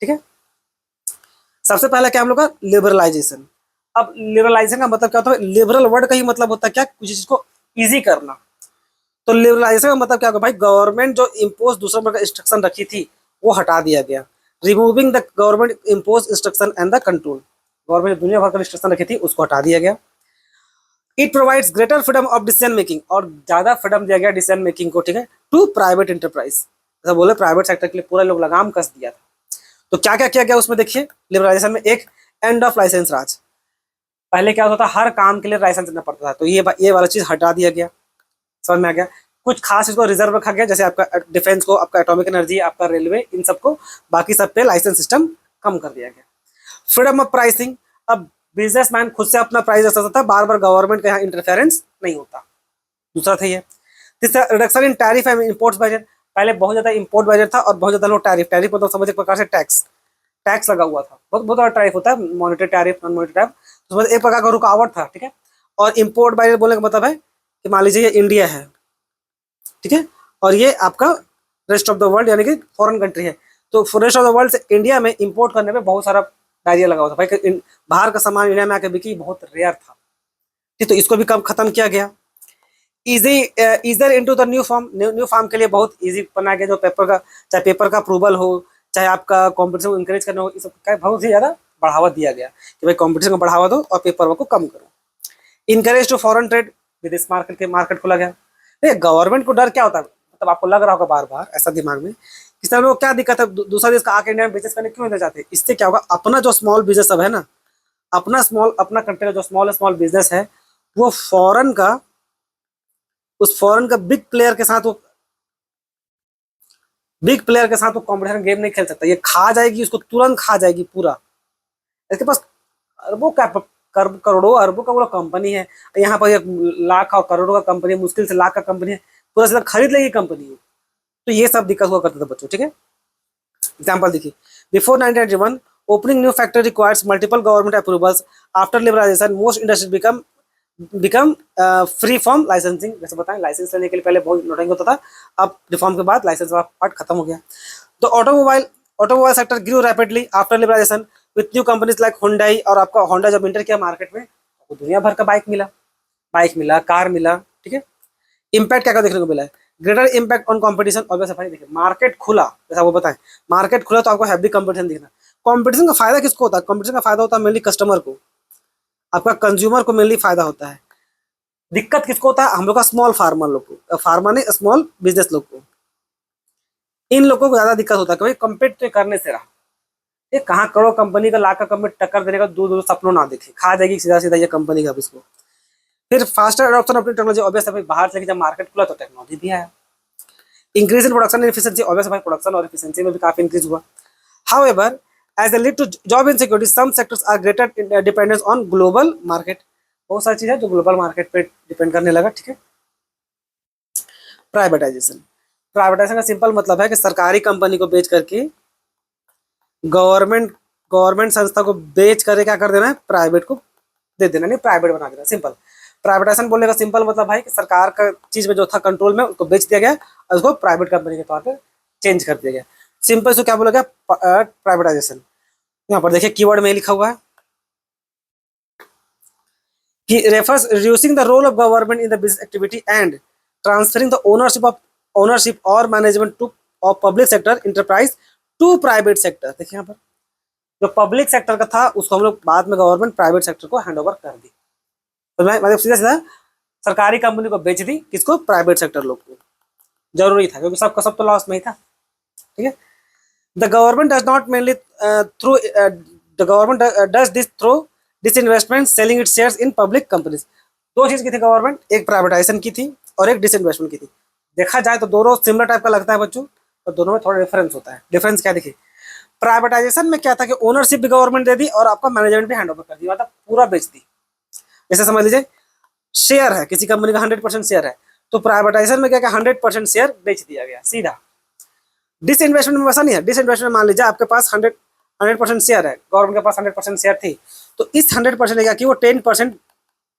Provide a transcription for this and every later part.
ठीक है। सबसे पहला क्या हम लोग का लिबरलाइजेशन। अब लिबरलाइजेशन का मतलब क्या होता है, लिबरल वर्ड का ही मतलब होता है क्या, किसी चीज को इजी करना। तो लिबरलाइजेशन का मतलब क्या होगा भाई, गवर्नमेंट जो इम्पोज दूसरे पर इंस्ट्रक्शन रखी थी वो हटा दिया गया। Removing the government impose instruction and the control, government दुनिया भर का इंस्ट्रक्शन रखी थी उसको हटा दिया गया। It provides greater freedom of decision making, और ज्यादा फ्रीडम दिया गया डिसीजन मेकिंग को, ठीक है, टू प्राइवेट एंटरप्राइज। ऐसा बोले प्राइवेट सेक्टर के लिए पूरा लोग लगाम कस दिया था। तो क्या क्या किया गया उसमें देखिए लिबरलाइजेशन में। एक, एंड ऑफ लाइसेंस राज। पहले क्या होता था, हर काम के लिए लाइसेंस लेना पड़ता था, तो ये वाला चीज हटा दिया गया। समझ में आ गया। कुछ खास इसको रिजर्व रखा गया, जैसे आपका डिफेंस को, आपका एटॉमिक एनर्जी, आपका रेलवे, इन सबको, बाकी सब पे लाइसेंस सिस्टम कम कर दिया गया। फ्रीडम ऑफ प्राइसिंग, अब बिजनेसमैन खुद से अपना प्राइस रख सकता था, बार बार गवर्नमेंट का यहाँ इंटरफेरेंस नहीं होता। दूसरा था ये। तीसरा, reduction in tariff and import budget. पहले बहुत ज्यादा इम्पोर्ट बजट था और बहुत ज्यादा लोग टैरिफ, टैरिफ मतलब समझ एक प्रकार से टैक्स, टैक्स लगा हुआ था। बहुत बहुत बड़ा टैरिफ होता है, monetary tariff, non monetary tariff, उसमें एक प्रकार का रुकावट था, ठीक है। और इम्पोर्ट बजट बोलने का मतलब है कि मान लीजिए ये इंडिया है, ठीक है, और ये आपका रेस्ट ऑफ द वर्ल्ड यानी कि फॉरेन कंट्री है, तो रेस्ट ऑफ द वर्ल्ड से इंडिया में इंपोर्ट करने में बहुत सारा बैरियर लगा हुआ था भाई, बाहर का सामान इंडिया में आके बिकी बहुत रेयर था, ठीक। तो इसको भी कम खत्म किया गया। Easy easier into the new form, new form के लिए बहुत इजी बनाया गया, जो पेपर का, चाहे पेपर का अप्रूवल हो, चाहे आपका कॉम्पिटिशन को इंकरेज करना हो, इस सब का बहुत ही ज्यादा बढ़ावा दिया गया कि भाई कॉम्पिटिशन को बढ़ावा दो और पेपर वर्क को कम करो। इनकरेज टू फॉरेन ट्रेड, विदेश मार्केट के मार्केट खोला गया। गवर्नमेंट को डर क्या होता है, मतलब आपको लग रहा होगा बार बार ऐसा दिमाग में, किस तरह क्या दिक्कत है, दूसरा देश का आके इंडिया में बिजनेस करने क्यों नहीं चाहते। इससे क्या होगा, अपना जो स्मॉल बिजनेस सब है ना, अपना कंट्री का जो स्मॉल स्मॉल बिजनेस है, वो फॉरेन का, उस फॉरेन का बिग प्लेयर के साथ वो कॉम्पिटिशन गेम नहीं खेल सकता। ये खा जाएगी, उसको तुरंत खा जाएगी पूरा। इसके पास अरबों का, करोड़ों अरबों का वो कंपनी है, यहाँ पर ये लाख और करोड़ों का कंपनी है, मुश्किल से लाख का कंपनी है, पूरा सीधा खरीद लेगी कंपनी है। तो ये सब दिक्कत हुआ करता था बच्चों, ठीक है। एग्जाम्पल देखिए, before 1991 opening new factory requires multiple government approvals, after liberalisation most industries become free form licensing. जैसे बताएं, लाइसेंस लेने के लिए पहले बहुत नोटिंग होता था, अब रिफॉर्म के बाद लाइसेंस वाला पार्ट खत्म हो गया। तो automobile sector grew rapidly after liberalisation with new companies like Hyundai, और आपका होंडा जब इंटर किया मार्केट में, तो दुनिया भर का बाइक मिला, कार मिला, ठीक है। इम्पैक्ट क्या क्या देखने को मिला है, ग्रेटर इम्पैक्ट ऑन कॉम्पिटिशन। और वैसे भाई देखिए, मार्केट खुला, जैसा वो बताएं, मार्केट खुला तो आपको हैवी कंपटीशन दिखना। कंपटीशन का फायदा किसको होता है, कंपटीशन का फायदा होता है मेनली कस्टमर को, आपका कंज्यूमर को मेनली फायदा होता है। दिक्कत किसको होता है, हम लोग का स्मॉल फार्मर लोग को, फार्मर नहीं स्मॉल बिजनेस लोग को, इन लोगों को ज्यादा दिक्कत होता है कि भाई कम्पीट तो करने से रहा, ये कहाँ करोड़ कंपनी का लाख का कंपनी टक्कर देने का, दूर दूर सपनों ना देखे, खा जाएगी सीधा सीधा ये कंपनी का इसको। फिर faster adoption of technology, obvious है भाई, बाहर से जब मार्केट खुला तो टेक्नोलॉजी भी आया। Increase in production efficiency, obvious भाई प्रोडक्शन और एफिशिएंसी में भी काफी इंक्रीज हुआ। However as a lead to job insecurity some sectors are greater dependence on global market, बहुत सारी चीज है जो ग्लोबल मार्केट पे डिपेंड करने लगा, ठीक है। प्राइवेटाइजेशन का सिंपल मतलब है कि सरकारी कंपनी को बेच करके गवर्नमेंट गवर्नमेंट संस्था को बेच करके क्या कर देना है, प्राइवेट को दे देना, नहीं प्राइवेट बना देना, सिंपल। प्राइवेटाइजेशन बोलने का सिंपल मतलब भाई कि सरकार का चीज में जो था कंट्रोल में, उसको बेच दिया गया और उसको प्राइवेट कंपनी के तौर पर चेंज कर दिया गया। सिंपल से क्या बोला गया, प्राइवेटाइजेशन। यहाँ पर देखिए कीवर्ड में लिखा हुआ है कि refers reducing the role of government in the business activity and transferring the ownership or management to of public sector enterprise to private sector। देखिए यहाँ पर जो पब्लिक सेक्टर का था उसको हम लोग बाद में गवर्नमेंट प्राइवेट सेक्टर को हैंड ओवर कर दी। तो मैं मतलब सीधा सीधा सरकारी कंपनी को बेच दी, किसको, प्राइवेट सेक्टर लोग को। जरूरी था क्योंकि सबका सब तो लॉस में ही था, ठीक है। The government does not mainly through the government does this through disinvestment selling it's shares in public companies. दो चीज की थी गवर्नमेंट, एक प्राइवेटाइजेशन की थी और एक डिसइन्वेस्टमेंट की थी। देखा जाए तो दोनों सिमिलर टाइप का लगता है बच्चों, पर दोनों में थोड़ा डिफरेंस होता है। डिफरेंस क्या देखिए, प्राइवेटाइजेशन में क्या था कि ओनरशिप भी गवर्नमेंट दे दी और आपका मैनेजमेंट भी हैंड ओवर कर दिया, मतलब पूरा बेच दी। जैसे समझ लीजिए शेयर है किसी कंपनी का 100% शेयर है, तो प्राइवेटाइजेशन में क्या 100% शेयर बेच दिया गया सीधा। डिसइन्वेस्टमेंट में वैसा नहीं है, डिसइन्वेस्टमेंट मान लीजिए आपके पास 100% शेयर है, गवर्नमेंट के पास 100% शेयर थी, तो इस 100% क्या की वो 10%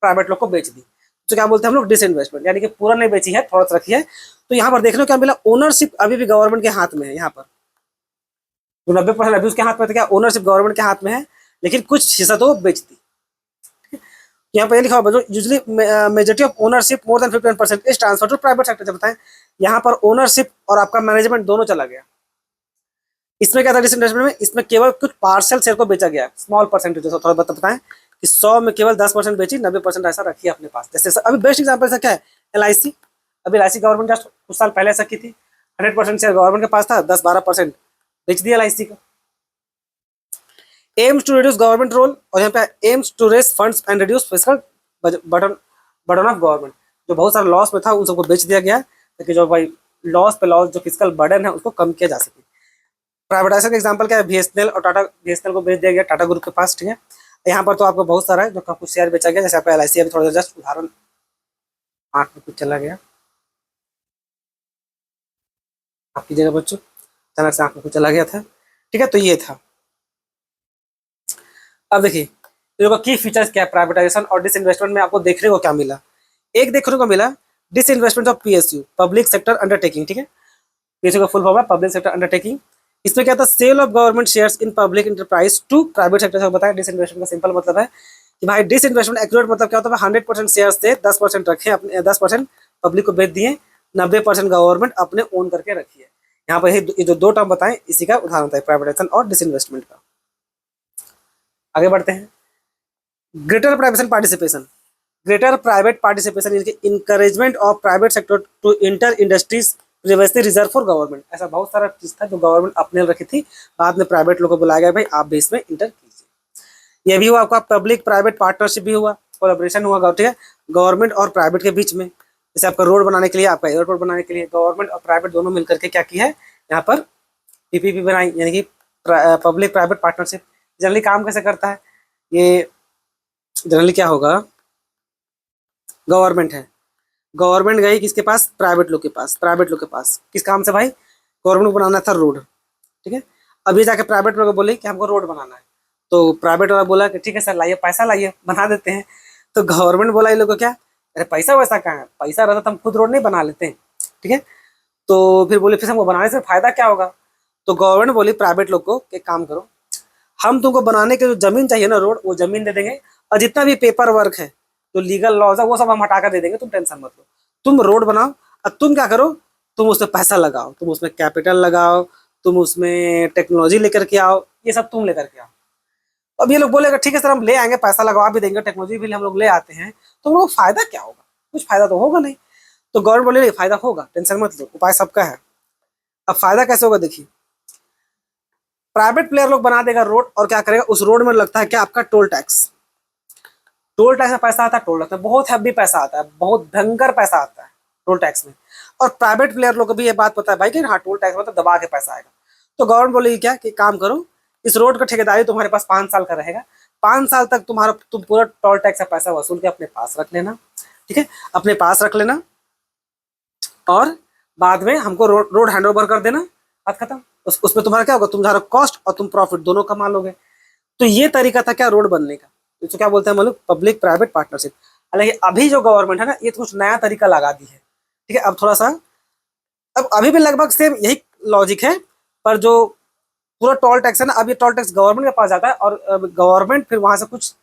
प्राइवेट लोग को बेच दी, तो क्या बोलते हैं हम लोग, डिसइन्वेस्टमेंट, यानी कि पूरा नहीं बेची है, थोड़ा सा रखी है। तो यहाँ पर देखने को क्या मिला, ओनरशिप अभी भी गवर्नमेंट के हाथ में है यहाँ पर, तो 90% अभी उसके हाथ में था, क्या ओनरशिप गवर्नमेंट के हाथ में है, लेकिन कुछ हिस्सा तो वो बेचती। यहाँ पे लिखा हुआ usually majority of ownership more than 51% is transfer to private sector. जब बताएं यहाँ पर ओनरशिप और आपका मैनेजमेंट दोनों चला गया। इसमें क्या था डिसइन्वेस्टमेंट में, इसमें केवल कुछ पार्सल शेयर को बेचा गया, स्मॉल परसेंटेज। थोड़ा बताएं कि 100 में केवल 10% बेची, 90% ऐसा रखी अपने पास। जैसे अभी बेस्ट एग्जाम्पल से क्या है, LIC। अभी LIC गवर्नमेंट जस्ट कुछ साल पहले ऐसा की थी, 100% शेयर गवर्नमेंट के पास था, 10-12% बेच दिया LIC का। Aims to reduce government role, और यहाँ पे aims to raise funds and reduce fiscal burden of government. जो बहुत सारा लॉस में था उन सबको बेच दिया गया, ताकि जो भाई लॉस पे लॉस जो फिस्कल बर्डन है उसको कम किया जा सके। प्राइवेटाइजेशन का एग्जांपल क्या है, BSNL और टाटा, BSNL को बेच दिया गया टाटा ग्रुप के पास, ठीक है। यहाँ पर तो आपको बहुत सारा है जो कुछ शेयर बेचा गया, जैसे आपका LIC। अभी थोड़ा सा जस्ट उदाहरण आंख में कुछ चला गया आपकी जगह बच्चों, अचानक से आंख में कुछ चला गया था, ठीक है। तो ये था। अब देखिए की फीचर्स क्या है प्राइवेटाइजेशन और डिसइन्वेस्टमेंट में आपको देखने को क्या मिला। एक देखने को मिला disinvestment of PSU, public sector undertaking, ठीक है। PSU का फुल फॉर्म है पब्लिक सेक्टर अंडरटेकिंग। इसमें क्या था, sale of government shares in public enterprise to private sector. बताया डिसइन्वेस्टमेंट का सिंपल मतलब है कि भाई डिसइन्वेस्टमेंट एक्यूरेट मतलब क्या होता है, 100% शेयर से 10% रखे अपने, 10% पब्लिक को बेच दिए, 90% गवर्नमेंट अपने ओन करके रखी है। यहाँ पर ये जो दो टर्म बताएं इसी का उदाहरण था प्राइवेटाइजेशन और डिसइन्वेस्टमेंट का। आगे बढ़ते हैं। Greater private participation, greater private participation encouragement of private sector to enter industries previously reserve for government. ऐसा बहुत सारा चीज था जो गवर्नमेंट अपने रखी थी, बाद में प्राइवेट लोगों को बुलाया गया, भाई आप भी इसमें इंटर कीजिए। ये भी हुआ आपका पब्लिक प्राइवेट पार्टनरशिप भी हुआ, कोलैबोरेशन हुआ, ठीक है, गवर्नमेंट और प्राइवेट के बीच में। जैसे आपका रोड बनाने के लिए, आपका एयरपोर्ट बनाने के लिए गवर्नमेंट और प्राइवेट दोनों मिलकर के क्या किया है, यहाँ पर PPP बनाई, यानी कि पब्लिक प्राइवेट पार्टनरशिप। जनरली काम कैसे करता है ये, जनरली क्या होगा, गवर्नमेंट है, गवर्नमेंट गई किसके पास, प्राइवेट लोग के पास, प्राइवेट लोग के पास किस काम से भाई, गवर्नमेंट को बनाना था रोड, ठीक है। अभी जाके प्राइवेट लोग बोले कि हमको रोड बनाना है, तो प्राइवेट वाला बोला कि ठीक है सर लाइए पैसा लाइए बना देते हैं। तो गवर्नमेंट बोला ये लोग को क्या, अरे पैसा वैसा कहाँ है, पैसा रहता तो हम खुद रोड नहीं बना लेते हैं, ठीक है। तो फिर बोले फिर हमको बनाने से फायदा क्या होगा, तो गवर्नमेंट बोली प्राइवेट लोग को कि काम करो, हम तुमको बनाने के जो जमीन चाहिए ना रोड, वो जमीन दे देंगे, और जितना भी पेपर वर्क है जो लीगल लॉज है वो सब हम हटा कर दे देंगे, तुम टेंशन मत लो, तुम रोड बनाओ। और तुम क्या करो, तुम उसमें पैसा लगाओ, तुम उसमें कैपिटल लगाओ, तुम उसमें टेक्नोलॉजी लेकर के आओ, ये सब तुम लेकर के आओ। अब ये लोग बोलेगा ठीक है सर हम ले आएंगे, पैसा लगवा भी देंगे, टेक्नोलॉजी भी हम लोग ले आते हैं, तो हम लोग को फायदा क्या होगा, कुछ फायदा तो होगा नहीं। तो गवर्नमेंट बोले नहीं फायदा होगा, टेंशन मत लो, उपाय सबका है। अब फायदा कैसे होगा देखिए, प्राइवेट प्लेयर लोग बना देगा रोड, और क्या करेगा उस रोड में लगता है क्या, आपका टोल टैक्स। टोल टैक्स में पैसा आता है, टोल टैक्स में बहुत हैवी पैसा आता है, बहुत भयंकर पैसा आता है टोल टैक्स में। और प्राइवेट प्लेयर लोग को भी ये बात पता है भाई कि हाँ टोल टैक्स में तो दबा के पैसा आएगा। तो गवर्नमेंट बोलेगी क्या कि काम करो, इस रोड का ठेकेदारी तुम्हारे पास 5 साल का रहेगा, 5 साल तक तुम पूरा टोल टैक्स का पैसा वसूल के अपने पास रख लेना, ठीक है, अपने पास रख लेना, और बाद में हमको रोड हैंड ओवर कर देना, बात खत्म। उसमें तुम्हारा क्या होगा, तुम्हारा कॉस्ट और तुम प्रॉफिट दोनों कमा लोगे। तो ये तरीका था क्या रोड बनने का, इसको क्या बोलते हैं मतलब पब्लिक प्राइवेट पार्टनरशिप। हालांकि अभी जो गवर्नमेंट है ना ये तो कुछ नया तरीका लगा दी है, ठीक है। अब थोड़ा सा, अब अभी भी लगभग सेम यही लॉजिक है, पर जो पूरा टोल टैक्स है ना, अब ये टोल टैक्स गवर्नमेंट के पास जाता है, और गवर्नमेंट फिर वहां से कुछ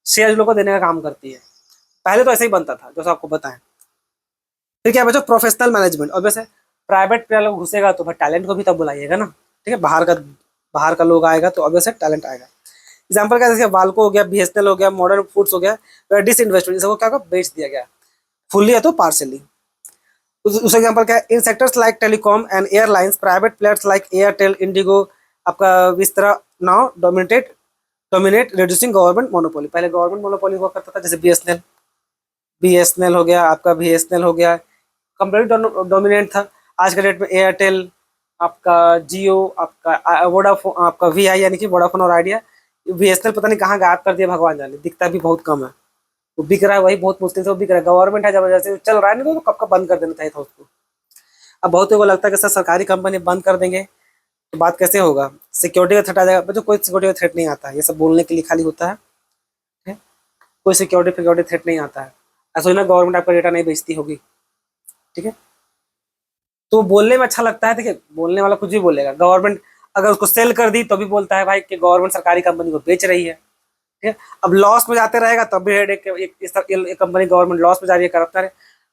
शेयर लोगों को देने का काम करती है। पहले तो ऐसे ही बनता था जैसा आपको बताएं। फिर क्या बचा, प्रोफेशनल मैनेजमेंट। और वैसे प्राइवेट पे लोग घुसेगा तो भाई टैलेंट को भी तब बुलाइएगा ना, ठीक है, बाहर का लोग आएगा तो ऑब्वियसली टैलेंट आएगा। एग्जाम्पल क्या, जैसे वाल्को हो गया, BSNL हो गया, मॉडर्न फूड्स हो गया, डिसइन्वेस्टमेंट सबको क्या बेच दिया गया, फुल्ली या तो पार्सली। उस एग्जाम्पल क्या है, in sectors like telecom and airlines private players like Airtel, IndiGo, आपका Vistara now dominate reducing government monopoly. पहले गवर्नमेंट मोनोपोली हुआ करता था, जैसे BSNL हो गया, आपका BSNL हो गया, कंप्लीट डोमिनेंट था। आज के डेट में एयरटेल, आपका जियो, आपका वोडाफोन, आपका VI यानी कि वोडाफोन और आइडिया। BSNL पता नहीं कहाँ गायब कर दिया भगवान जाने, दिखता भी बहुत कम है, वो बिक रहा है वही बहुत मुश्किल से वो बिक रहा है। गवर्नमेंट है जबरदस्ती चल रहा है, नहीं तो कब का बंद कर देना चाहिए था उसको। अब बहुत लोगों को लगता है कि सर सरकारी कंपनी बंद कर देंगे तो बात कैसे होगा, सिक्योरिटी का थ्रेट आ जाएगा। बच्चों कोई सिक्योरिटी का थ्रेट नहीं आता है, ये सब बोलने के लिए खाली होता है, ठीक है? कोई सिक्योरिटी थ्रेट नहीं आता है। ऐसा ना गवर्नमेंट आपका डेटा नहीं बेचती होगी, ठीक है, तो बोलने में अच्छा लगता है, देखिए बोलने वाला कुछ भी बोलेगा गवर्नमेंट। अगर उसको सेल कर दी तो भी बोलता है भाई कि गवर्नमेंट सरकारी कंपनी को बेच रही है, ठीक है। अब लॉस में जाते रहेगा तब भी हेडेक, एक कंपनी गवर्नमेंट लॉस में जा रही है, करप्ट है।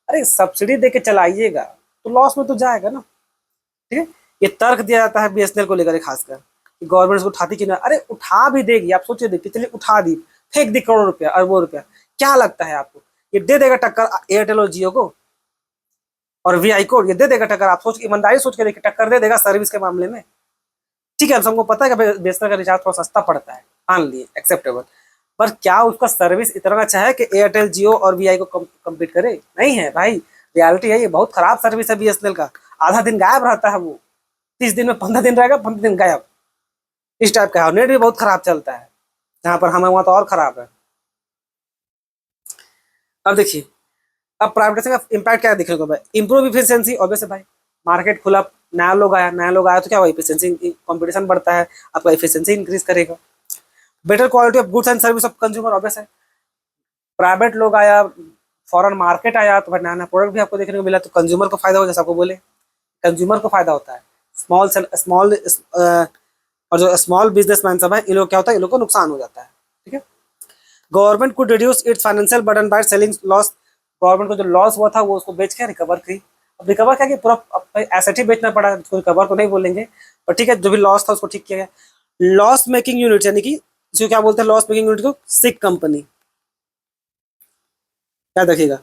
अरे सब्सिडी दे के चलाइएगा तो लॉस में तो जाएगा ना, ठीक है। ये तर्क दिया जाता है बीएसएनएल को लेकर खासकर कि गवर्नमेंट उसको उठाती कि ना, अरे उठा भी देगी, आप सोचिए, देखिए चलिए उठा दी, फेंक दी करोड़ रुपया अरबों रुपया, क्या लगता है आपको ये दे देगा टक्कर एयरटेल और जियो को और वीआई को? ये दे देगा टक्कर? आप सोच, ईमानदारी सोच के देखिए, टक्कर दे देगा सर्विस के मामले में? ठीक है, हम सबको पता है कि बीएसएनएल का रिचार्ज थोड़ा सस्ता पड़ता है, मान लिए एक्सेप्टेबल, पर क्या उसका सर्विस इतना अच्छा है कि एयरटेल जियो और वीआई को कम्पीट करे? नहीं है भाई, रियलिटी है ये, बहुत खराब सर्विस है बीएसएनएल का। आधा दिन गायब रहता है वो, 30 दिन में 15 दिन रहेगा, 15 दिन गायब, इस टाइप का है। नेट भी बहुत खराब चलता है, जहां पर हमें वहां तो और खराब है। अब देखिए, अब प्राइवेटाइजेशन का इम्पैक्ट क्या दिखने को भाई? इंप्रूव इफिशियंसी, ऑब्वियस भाई, मार्केट खुला, नया लोग आया तो क्या हुआ? इफिशियंसी, कंपटीशन बढ़ता है, आपका इफिशियंसी इंक्रीज करेगा। Better quality of goods and service of consumer, obvious है, प्राइवेट लोग आया, फॉरेन मार्केट आया तो नया नया प्रोडक्ट भी आपको देखने को मिला, तो कंज्यूमर को फायदा हो, जैसे आपको बोले कंज्यूमर को फायदा होता है। स्मॉल और जो स्मॉल बिजनेसमैन सब है, इन लोग क्या होता है, इन लोग को नुकसान हो जाता है, ठीक है। Government could reduce it's financial burden by selling loss, government को जो लॉस हुआ था वो उसको बेच के रिकवर की। अब रिकवर क्या कि पूरा एसेट ही बेचना पड़ा, उसको रिकवर तो नहीं बोलेंगे, पर ठीक है, जो भी लॉस था उसको ठीक किया गया। लॉस मेकिंग यूनिट, यानी कि इसको क्या बोलते हैं, लॉस मेकिंग यूनिट को सिक कंपनी, क्या देखिएगा,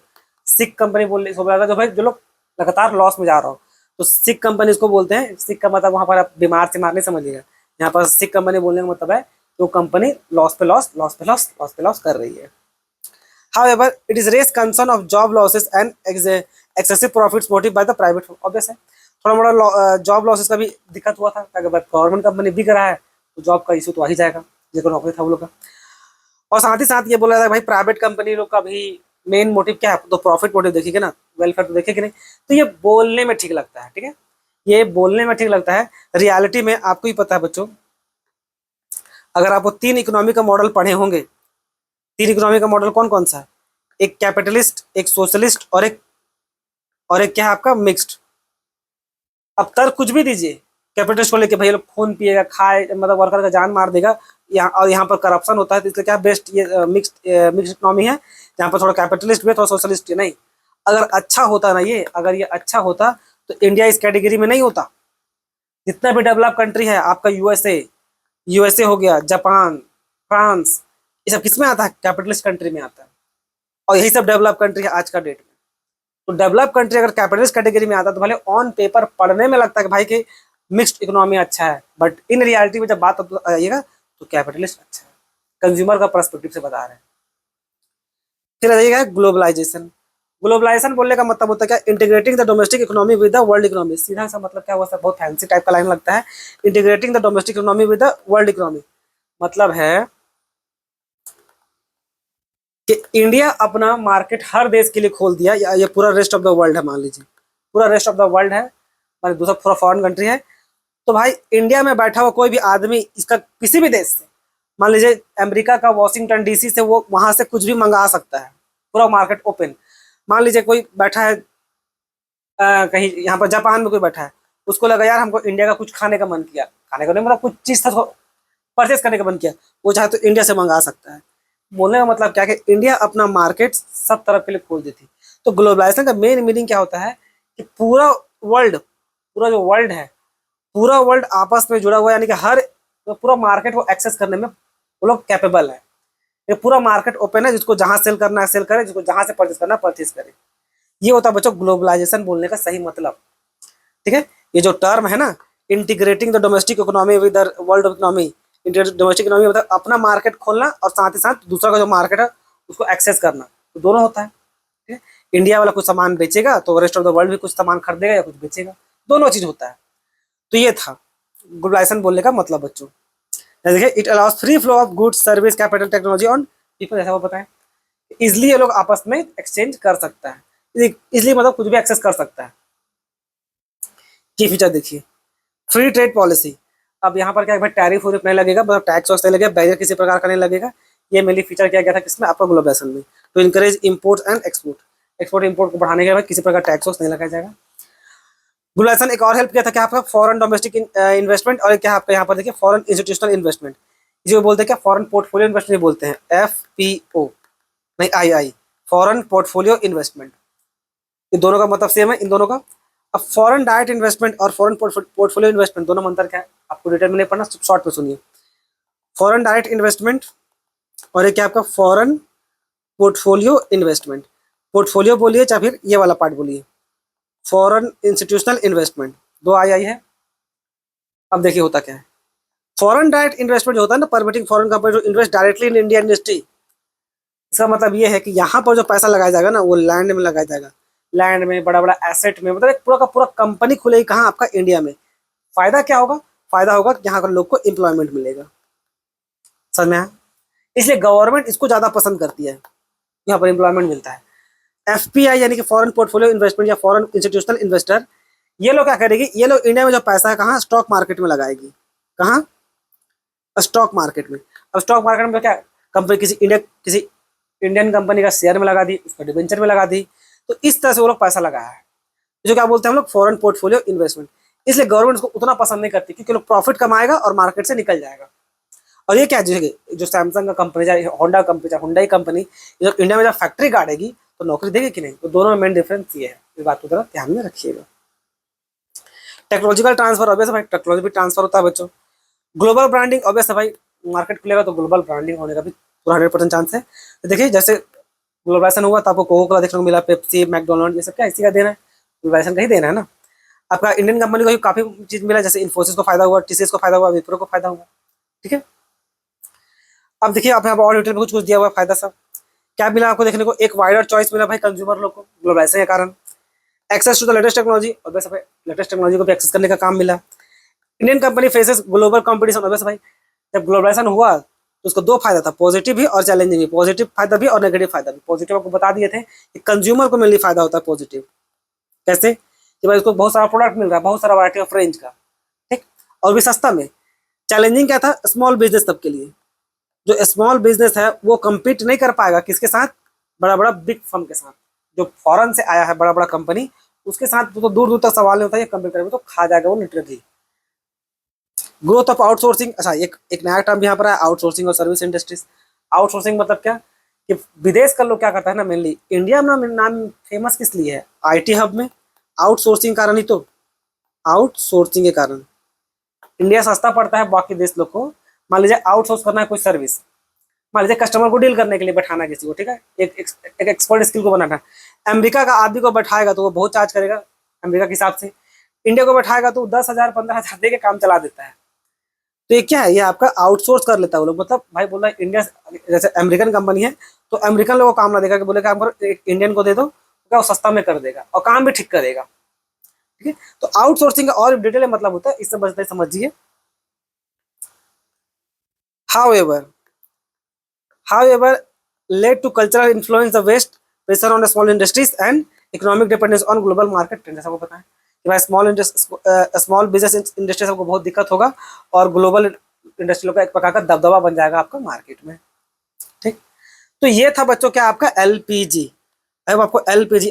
सिक कंपनी बोलने इसको बोला, जो भाई जो लोग लगातार लॉस में जा रहा हो, तो सिक कंपनी इसको बोलते हैं। सिक का मतलब वहां पर आप बीमार से मार नहीं समझिएगा, यहाँ पर सिक कंपनी बोलने का मतलब है कि वो कंपनी लॉस पे लॉस, लॉस पे लॉस, लॉस पे लॉस कर रही है। However, it is raised concern of job losses and excessive profits motive by the private, obvious है, थोड़ा मोड़ा जॉब लॉसेस का भी दिक्कत हुआ था, अगर गवर्नमेंट कंपनी बिक रहा है तो जॉब का इशू तो आ ही जाएगा, जिनको नौकरी था वो लोग का। और साथ ही साथ ये बोला था भाई प्राइवेट कंपनी लोग का भी मेन मोटिव क्या है, तो प्रॉफिट मोटिव देखिए ना, वेलफेयर तो देखेगी नहीं। तो ये बोलने में ठीक लगता है, ठीक है, ये बोलने में ठीक लगता है, रियलिटी में आपको ही पता है बच्चों, अगर आप वो 3 इकोनॉमी का मॉडल पढ़े होंगे, 3 इकोनॉमी का मॉडल कौन कौन सा है? एक कैपिटलिस्ट, एक सोशलिस्ट और एक क्या है आपका मिक्स्ड। अब तर्क कुछ भी दीजिए कैपिटलिस्ट को लेके, भाई लोग खून पिएगा, खाए, मतलब वर्कर का जान मार देगा, और यहाँ पर करप्शन होता है, तो इसलिए क्या बेस्ट ये मिक्स्ड इकोनॉमी है, जहाँ पर थोड़ा कैपिटलिस्ट भी थोड़ा सोशलिस्ट नहीं। अगर अच्छा होता ना ये, अगर ये अच्छा होता तो इंडिया इस कैटेगरी में नहीं होता। जितना भी डेवलप कंट्री है आपका, यूएसए हो गया, जापान, फ्रांस, ये सब किस में आता है? कैपिटलिस्ट कंट्री में आता है, और यही सब डेवलप कंट्री है आज का डेट में। तो डेवलप कंट्री अगर कैपिटलिस्ट कैटेगरी में आता है तो भले ऑन पेपर पढ़ने में लगता है कि भाई कि मिक्स्ड इकोनॉमी अच्छा है, बट इन रियलिटी में जब बात आइएगा तो कैपिटलिस्ट अच्छा है, कंज्यूमर का पर्सपेक्टिव से बता रहे हैं। फिर आइएगा ग्लोबलाइजेशन। ग्लोबलाइजेशन बोलने का मतलब होता है क्या? Integrating the domestic economy with the world economy. सीधा सा मतलब क्या हुआ सर? बहुत फैंसी टाइप का लाइन लगता है, integrating the domestic economy with the world economy. मतलब है कि इंडिया अपना मार्केट हर देश के लिए खोल दिया, या ये पूरा रेस्ट ऑफ द वर्ल्ड है, मान लीजिए पूरा रेस्ट ऑफ द वर्ल्ड है, मतलब दूसरा पूरा फॉरेन कंट्री है, तो भाई इंडिया में बैठा हुआ कोई भी आदमी इसका किसी भी देश से, मान लीजिए अमेरिका का वाशिंगटन डीसी से, वो वहां से कुछ भी मंगा सकता है, पूरा मार्केट ओपन। मान लीजिए कोई बैठा है कहीं यहाँ पर जापान में, कोई बैठा है, उसको लगा यार हमको इंडिया का कुछ खाने का मन किया, खाने का नहीं मतलब कुछ चीज था परचेस करने का मन किया, वो चाहे तो इंडिया से मंगा सकता है। बोलने का मतलब क्या कि इंडिया अपना मार्केट सब तरफ के लिए खोल देती। तो ग्लोबलाइजेशन का मेन मीनिंग क्या होता है कि पूरा वर्ल्ड, पूरा जो वर्ल्ड है, पूरा वर्ल्ड आपस में जुड़ा हुआ है, यानी कि हर तो पूरा मार्केट को एक्सेस करने में वो लोग कैपेबल है। ये पूरा मार्केट ओपन है, जिसको जहां सेल करना है सेल करे, जिसको जहां से परचेस करना है परचेस करे। ये होता है बच्चों ग्लोबलाइजेशन बोलने का सही मतलब, ठीक है। ये जो टर्म है ना, integrating the domestic economy with the world economy, domestic economy मतलब अपना मार्केट खोलना और साथ ही साथ दूसरा का जो मार्केट है उसको एक्सेस करना, तो दोनों होता है, ठीक है। इंडिया वाला कुछ सामान बेचेगा तो रेस्ट ऑफ द वर्ल्ड भी कुछ सामान खरीदेगा या कुछ बेचेगा, दोनों चीज होता है। तो ये था ग्लोबलाइजेशन बोलने का मतलब बच्चों। देखिए, it allow us free flow of goods, service, capital, technology on people, जैसा वो बताएं, इजिली ये लोग आपस में एक्सचेंज कर सकता है, इसलिए मतलब कुछ भी एक्सेस कर सकता है। की फीचर देखिए, फ्री ट्रेड पॉलिसी। अब यहाँ पर क्या है भाई, टैरिफ नहीं लगेगा, मतलब टैक्स वैक्स नहीं लगेगा, बैरियर किसी प्रकार का नहीं लगेगा। ये मेनली फीचर किया गया था किसमें? आपका ग्लोबलाइजेशन में, to encourage import and export. Export import को बढ़ाने के बाद किसी प्रकार टैक्स वैक्स नहीं लगाया जाएगा। ग्लोबलाइजेशन एक और हेल्प किया था क्या आपका, फॉरेन डोमेस्टिक इन्वेस्टमेंट, और क्या आपका यहाँ पर देखिए फॉरेन इंस्टीट्यूशनल इन्वेस्टमेंट, जो बोलते हैं क्या, फॉरेन पोर्टफोलियो इन्वेस्टमेंट बोलते हैं, FPO, नहीं आई, फॉरेन पोर्टफोलियो इन्वेस्टमेंट। ये दोनों का मतलब सेम है इन दोनों का। अब फॉरेन डायरेक्ट इन्वेस्टमेंट और फॉरेन पोर्टफोलियो इन्वेस्टमेंट दोनों में अंतर क्या है, आपको डिटेल में नहीं पढ़ना, शॉर्ट में सुनिए। फॉरेन डायरेक्ट इन्वेस्टमेंट और एक क्या आपका फॉरेन पोर्टफोलियो इन्वेस्टमेंट, पोर्टफोलियो बोलिए चाहे फिर ये वाला पार्ट बोलिए, फॉरेन इंस्टीट्यूशनल इन्वेस्टमेंट, दो आई है। अब देखिए होता क्या है, फॉरेन डायरेक्ट इन्वेस्टमेंट जो होता है ना, permitting foreign company to invest directly in Indian industry. इसका मतलब ये है कि यहाँ पर जो पैसा लगाया जाएगा ना वो लैंड में लगाया जाएगा, लैंड में, बड़ा बड़ा एसेट में, मतलब एक पूरा का पूरा कंपनी खुलेगी कहाँ, आपका इंडिया में। फायदा क्या होगा, फायदा होगा कि यहाँ पर लोग को एम्प्लॉयमेंट मिलेगा, समझ में आया। इसलिए गवर्नमेंट इसको ज्यादा पसंद करती है, यहाँ पर एम्प्लॉयमेंट मिलता है। FPI यानी कि फॉरेन पोर्टफोलियो इन्वेस्टमेंट या फॉरेन इंस्टीट्यूशनल इन्वेस्टर, ये लोग क्या करेगी, ये लोग इंडिया में जो पैसा है कहाँ, स्टॉक मार्केट में लगाएगी, कहाँ, स्टॉक मार्केट में। अब स्टॉक मार्केट में क्या, कंपनी किसी इंडियन कंपनी का शेयर में लगा दी, उसका डिबेंचर में लगा दी, तो इस तरह से वो लोग पैसा लगाया है, जो क्या बोलते हैं हम लोग फॉरेन पोर्टफोलियो इन्वेस्टमेंट। इसलिए गवर्नमेंट उसको उतना पसंद नहीं करती, क्योंकि लोग प्रॉफिट कमाएगा और मार्केट से निकल जाएगा। और ये क्या जो सैमसंग का कंपनी या होंडा कंपनी, हुंडई कंपनी जब इंडिया में जब फैक्ट्री गाड़ेगी तो नौकरी देगी कि नहीं, तो दोनों में मेन डिफरेंस ये है, इस बात को जरा ध्यान में रखिएगा। टेक्नोलॉजिकल ट्रांसफर, ऑब्वियस है भाई, टेक्नोलॉजी भी ट्रांसफर होता है बच्चों। ग्लोबल ब्रांडिंग, ऑब्वियस है भाई, मार्केट खुलेगा तो ग्लोबल ब्रांडिंग होने का भी पूरा 100% चांस है। तो देखिए जैसे ग्लोबलाइजेशन हुआ तो आपको कोको कोला देखने को मिला, पेप्सी, मैकडोनल्ड, ये सब क्या इसी का देना है, ग्लोबलाइजेशन का ही देना है ना। आपका इंडियन कंपनी को भी काफी चीज मिला, जैसे इन्फोसिस को फायदा हुआ, TCS को फायदा हुआ, विप्रो को फायदा हुआ, ठीक है। अब देखिए आप यहाँ पर और डिटेल में कुछ कुछ दिया हुआ है फायदा सब क्या मिला आपको देखने को, एक वाइडर चॉइस मिला भाई कंज्यूमर लोग को ग्लोबलाइजेशन के कारण, access to the latest technology, और वैसे भाई लेटेस्ट टेक्नोलॉजी को भी एक्सेस करने का काम मिला। Indian company faces global competition, और वैसे भाई जब ग्लोबलाइजेशन हुआ तो उसको दो फायदा था, पॉजिटिव भी और चैलेंजिंग भी, पॉजिटिव फायदा भी और नेगेटिव फायदा भी। पॉजिटिव आपको बता दिए थे कि कंज्यूमर को मेनली फायदा होता है पॉजिटिव, कैसे कि भाई उसको बहुत सारा प्रोडक्ट मिल रहा है, बहुत सारा वैरायटी ऑफ रेंज का, ठीक, और भी सस्ता में। चैलेंजिंग क्या था, स्मॉल बिजनेस सबके लिए, जो स्मॉल बिजनेस है वो compete नहीं कर पाएगा किसके साथ, बड़ा बड़ा बिग फर्म के साथ, जो फॉरेन से आया है बड़ा बड़ा कंपनी, उसके साथ तो दूर दूर तक सवाल नहीं होता है, कंपेयर करेंगे तो खा जाएगा वो लिटरली। ग्रोथ ऑफ आउटसोर्सिंग, अच्छा एक नया टर्म यहाँ पर है, आउटसोर्सिंग और सर्विस इंडस्ट्रीज। आउटसोर्सिंग मतलब क्या, कि विदेश का लोग क्या करता है ना, मेनली इंडिया में नाम फेमस किस लिए है, IT हब में, आउटसोर्सिंग कारण ही तो, आउटसोर्सिंग के कारण इंडिया सस्ता पड़ता है बाकी देश लोग को। मान लीजिए आउटसोर्स करना है कोई सर्विस, मान लीजिए कस्टमर को डील करने के लिए बैठाना किसी को, ठीक है, एक एक्सपर्ट स्किल को बनाना है। अमेरिका का आदमी को बैठाएगा तो वो बहुत चार्ज करेगा अमेरिका के हिसाब से, इंडिया को बैठाएगा तो 10,000 15,000 दे के काम चला देता है। तो ये क्या है, ये आपका आउटसोर्स कर लेता है वो लोग, मतलब भाई बोल रहा है इंडिया, जैसे अमेरिकन कंपनी है तो अमेरिकन लोगों को काम ना देगा कि बोले काम करो, एक इंडियन को दे दो, क्या वो सस्ता में कर देगा और काम भी ठीक करेगा, ठीक है। तो आउटसोर्सिंग का और डिटेल मतलब होता है, इससे बचते समझिए। However, however, led to cultural influence the West, pressure on the small industries and economic dependence on global market trend। जैसा आपको पता है कि भाई स्मॉल बिजनेस इंडस्ट्री सबको बहुत दिक्कत होगा और ग्लोबल इंडस्ट्री का एक प्रकार का दबदबा बन जाएगा आपका मार्केट में, ठीक। तो ये था बच्चों क्या आपका LPG। अब आपको LPG